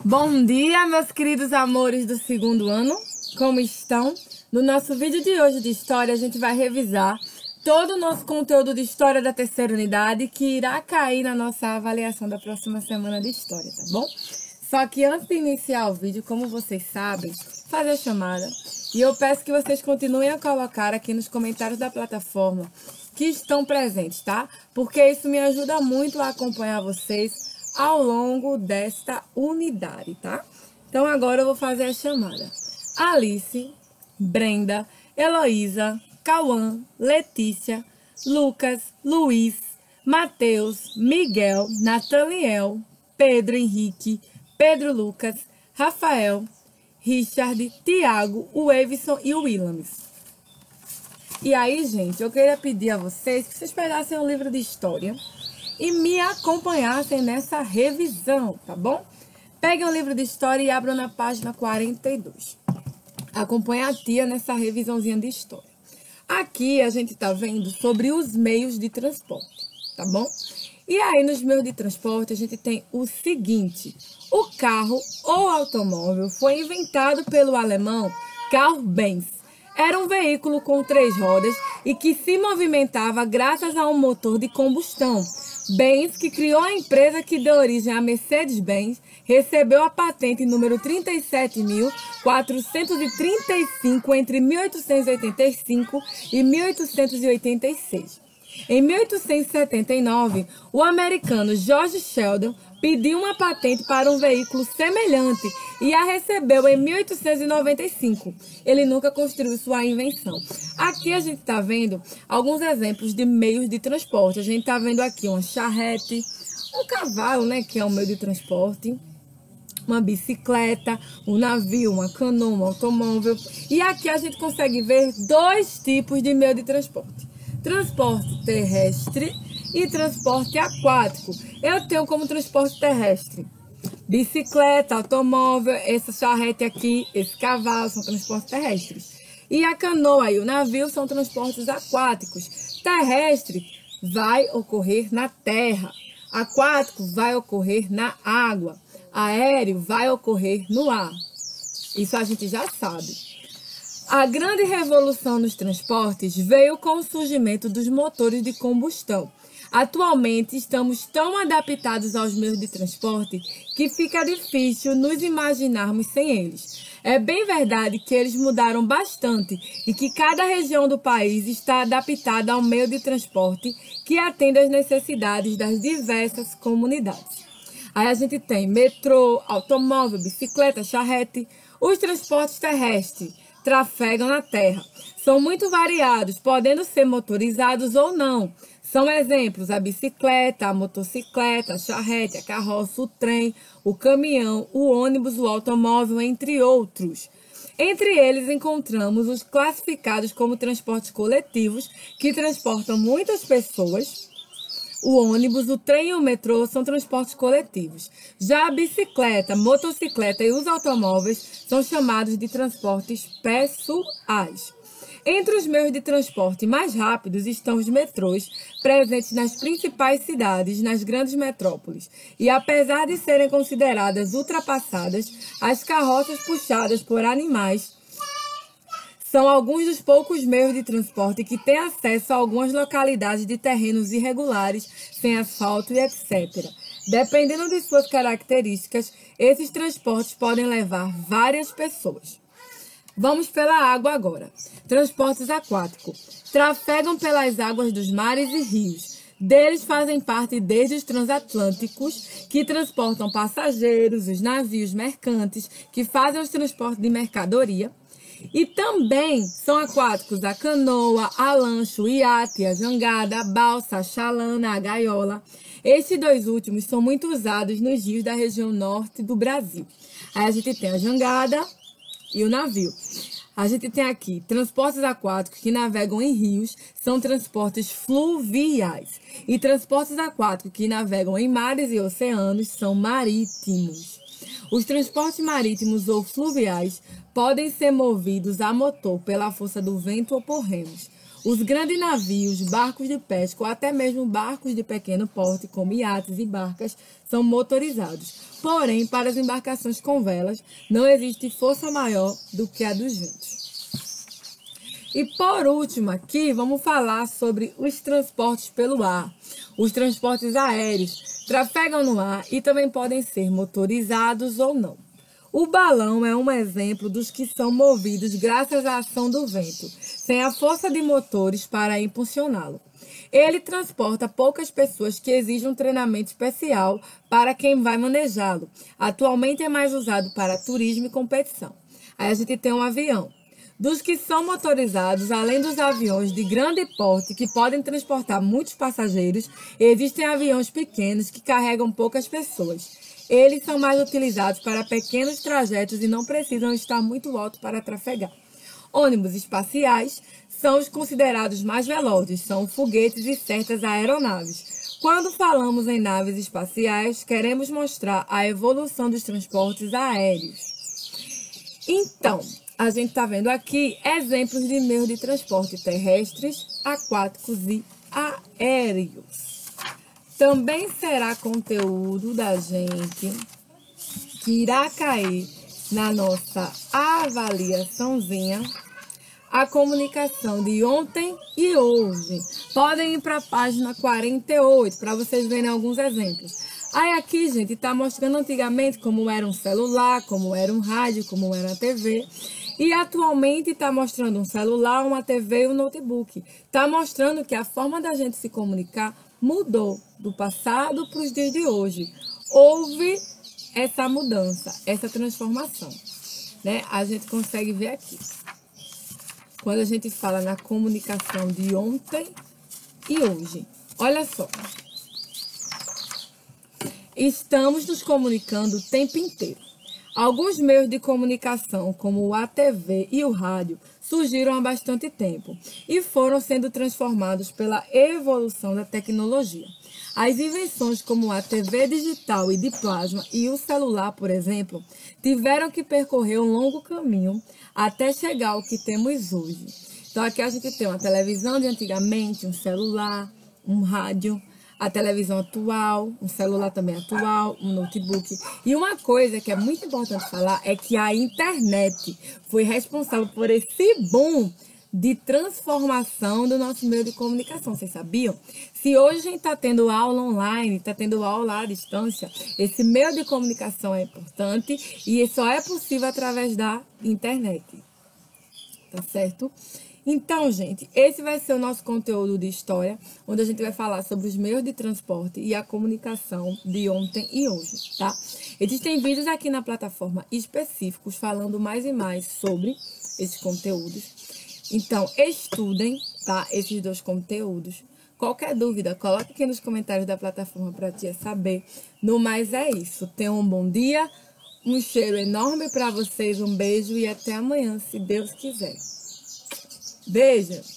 Bom dia, meus queridos amores do segundo ano, como estão? No nosso vídeo de hoje de história, a gente vai revisar todo o nosso conteúdo de história da terceira unidade, que irá cair na nossa avaliação da próxima semana de história, tá bom? Só que antes de iniciar o vídeo, como vocês sabem, fazer a chamada. E eu peço que vocês continuem a colocar aqui nos comentários da plataforma que estão presentes, tá? Porque isso me ajuda muito a acompanhar vocês ao longo desta unidade, tá? Então agora eu vou fazer a chamada. Alice, Brenda, Heloísa, Cauã, Letícia, Lucas, Luiz, Matheus, Miguel, Nathaniel, Pedro Henrique, Pedro Lucas, Rafael, Richard, Tiago, o Evison e o Williams. E aí, gente, eu queria pedir a vocês que vocês pegassem um livro de história e me acompanhassem nessa revisão, tá bom? Peguem um livro de história e abram na página 42. Acompanhe a tia nessa revisãozinha de história. Aqui a gente tá vendo sobre os meios de transporte, tá bom? E aí, nos meios de transporte, a gente tem o seguinte: o carro ou automóvel foi inventado pelo alemão Karl Benz. Era um veículo com 3 rodas e que se movimentava graças a um motor de combustão. Benz, que criou a empresa que deu origem à Mercedes-Benz, recebeu a patente número 37.435 entre 1885 e 1886. Em 1879, o americano George Sheldon pediu uma patente para um veículo semelhante e a recebeu em 1895. Ele nunca construiu sua invenção. Aqui a gente está vendo alguns exemplos de meios de transporte. A gente está vendo aqui uma charrete, um cavalo, né, que é um meio de transporte, uma bicicleta, um navio, uma canoa, um automóvel. E aqui a gente consegue ver 2 tipos de meio de transporte: transporte terrestre e transporte aquático. Eu tenho como transporte terrestre bicicleta, automóvel, essa charrete aqui, esse cavalo são transportes terrestres. E a canoa e o navio são transportes aquáticos. Terrestre vai ocorrer na terra, aquático vai ocorrer na água, aéreo vai ocorrer no ar. Isso a gente já sabe. A grande revolução nos transportes veio com o surgimento dos motores de combustão. Atualmente, estamos tão adaptados aos meios de transporte que fica difícil nos imaginarmos sem eles. É bem verdade que eles mudaram bastante e que cada região do país está adaptada ao meio de transporte que atende às necessidades das diversas comunidades. Aí a gente tem metrô, automóvel, bicicleta, charrete. Os transportes terrestres trafegam na terra. São muito variados, podendo ser motorizados ou não. São exemplos a bicicleta, a motocicleta, a charrete, a carroça, o trem, o caminhão, o ônibus, o automóvel, entre outros. Entre eles encontramos os classificados como transportes coletivos, que transportam muitas pessoas. O ônibus, o trem e o metrô são transportes coletivos. Já a bicicleta, motocicleta e os automóveis são chamados de transportes pessoais. Entre os meios de transporte mais rápidos estão os metrôs, presentes nas principais cidades, nas grandes metrópoles. E apesar de serem consideradas ultrapassadas, as carroças puxadas por animais são alguns dos poucos meios de transporte que têm acesso a algumas localidades de terrenos irregulares, sem asfalto e etc. Dependendo de suas características, esses transportes podem levar várias pessoas. Vamos pela água agora. Transportes aquáticos. Trafegam pelas águas dos mares e rios. Deles fazem parte desde os transatlânticos, que transportam passageiros, os navios mercantes, que fazem os transportes de mercadoria. E também são aquáticos a canoa, a lancha, o iate, a jangada, a balsa, a chalana, a gaiola. Estes 2 últimos são muito usados nos rios da região norte do Brasil. Aí a gente tem a jangada e o navio. A gente tem aqui transportes aquáticos que navegam em rios, são transportes fluviais. E transportes aquáticos que navegam em mares e oceanos são marítimos. Os transportes marítimos ou fluviais podem ser movidos a motor pela força do vento ou por remos. Os grandes navios, barcos de pesca ou até mesmo barcos de pequeno porte, como iates e barcas, são motorizados. Porém, para as embarcações com velas, não existe força maior do que a dos ventos. E por último aqui, vamos falar sobre os transportes pelo ar. Os transportes aéreos trafegam no ar e também podem ser motorizados ou não. O balão é um exemplo dos que são movidos graças à ação do vento, sem a força de motores para impulsioná-lo. Ele transporta poucas pessoas que exigem um treinamento especial para quem vai manejá-lo. Atualmente é mais usado para turismo e competição. Aí a gente tem um avião. Dos que são motorizados, além dos aviões de grande porte que podem transportar muitos passageiros, existem aviões pequenos que carregam poucas pessoas. Eles são mais utilizados para pequenos trajetos e não precisam estar muito alto para trafegar. Ônibus espaciais são os considerados mais velozes, são foguetes e certas aeronaves. Quando falamos em naves espaciais, queremos mostrar a evolução dos transportes aéreos. Então, a gente está vendo aqui exemplos de meios de transporte terrestres, aquáticos e aéreos. Também será conteúdo da gente que irá cair na nossa avaliaçãozinha a comunicação de ontem e hoje. Podem ir para a página 48 para vocês verem alguns exemplos. Aí aqui, gente, está mostrando antigamente como era um celular, como era um rádio, como era a TV. E atualmente está mostrando um celular, uma TV e um notebook. Está mostrando que a forma da gente se comunicar mudou do passado para os dias de hoje. Houve essa mudança, essa transformação, né? A gente consegue ver aqui. Quando a gente fala na comunicação de ontem e hoje. Olha só. Estamos nos comunicando o tempo inteiro. Alguns meios de comunicação, como a TV e o rádio, surgiram há bastante tempo e foram sendo transformados pela evolução da tecnologia. As invenções como a TV digital e de plasma e o celular, por exemplo, tiveram que percorrer um longo caminho até chegar ao que temos hoje. Então aqui a gente tem uma televisão de antigamente, um celular, um rádio, a televisão atual, um celular também atual, um notebook. E uma coisa que é muito importante falar é que a internet foi responsável por esse boom de transformação do nosso meio de comunicação. Vocês sabiam? Se hoje a gente está tendo aula online, está tendo aula à distância, esse meio de comunicação é importante e só é possível através da internet. Tá certo? Então, gente, esse vai ser o nosso conteúdo de história, onde a gente vai falar sobre os meios de transporte e a comunicação de ontem e hoje, tá? Existem vídeos aqui na plataforma específicos falando mais e mais sobre esses conteúdos. Então, estudem, tá? Esses dois conteúdos. Qualquer dúvida, coloque aqui nos comentários da plataforma para a tia saber. No mais é isso. Tenham um bom dia, um cheiro enorme para vocês, um beijo e até amanhã, se Deus quiser. Beijo!